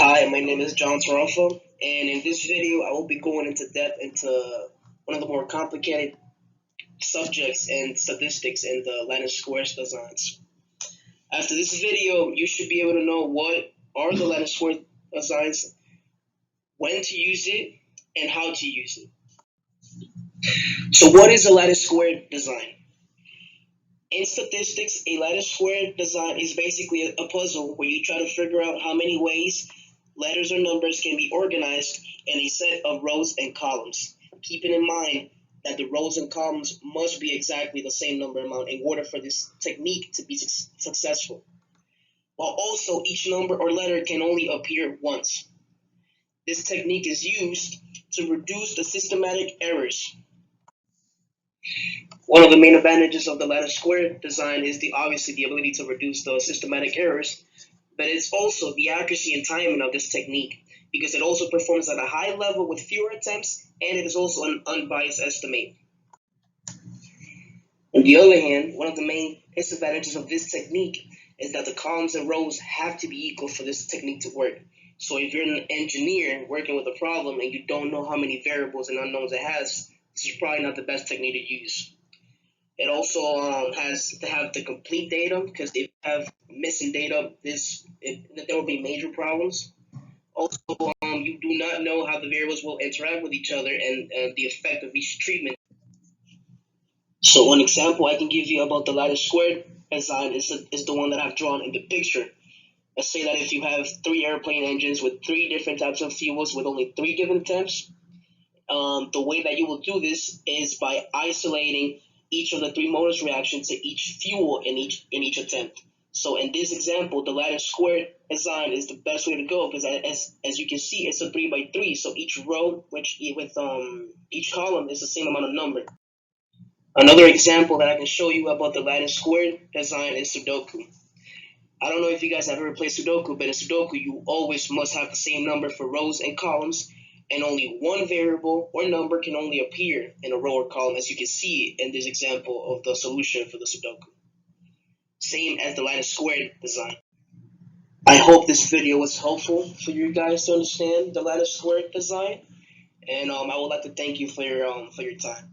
Hi, my name is John Taranfa, and in this video, I will be going into depth into one of the more complicated subjects and statistics in the Lattice squares designs. After this video, you should be able to know what are the Lattice square designs, when to use it, and how to use it. So, what is a lattice square design? In statistics, a lattice square design is basically a puzzle where you try to figure out how many ways letters or numbers can be organized in a set of rows and columns, keeping in mind that the rows and columns must be exactly the same number amount in order for this technique to be successful. While also each number or letter can only appear once. This technique is used to reduce the systematic errors. One of the main advantages of the lattice square design is obviously the ability to reduce the systematic errors, but it's also the accuracy and timing of this technique because it also performs at a high level with fewer attempts and it is also an unbiased estimate. On the other hand, one of the main disadvantages of this technique is that the columns and rows have to be equal for this technique to work. So if you're an engineer working with a problem and you don't know how many variables and unknowns it has, this is probably not the best technique to use. It also has to have the complete data because if you have missing data, there will be major problems. Also, you do not know how the variables will interact with each other and the effect of each treatment. So one example I can give you about the lattice squared design is the one that I've drawn in the picture. Let's say that if you have three airplane engines with three different types of fuels with only three given attempts, the way that you will do this is by isolating each of the three motors reactions to each fuel in each attempt. So in this example, the lattice squared design is the best way to go because as you can see, it's a 3 by 3. So each row, with each column, is the same amount of number. Another example that I can show you about the lattice squared design is Sudoku. I don't know if you guys have ever played Sudoku, but in Sudoku, you always must have the same number for rows and columns, and only one variable or number can only appear in a row or column, as you can see in this example of the solution for the Sudoku. Same as the lattice squared design. I hope this video was helpful for you guys to understand the lattice squared design, and I would like to thank you for your time.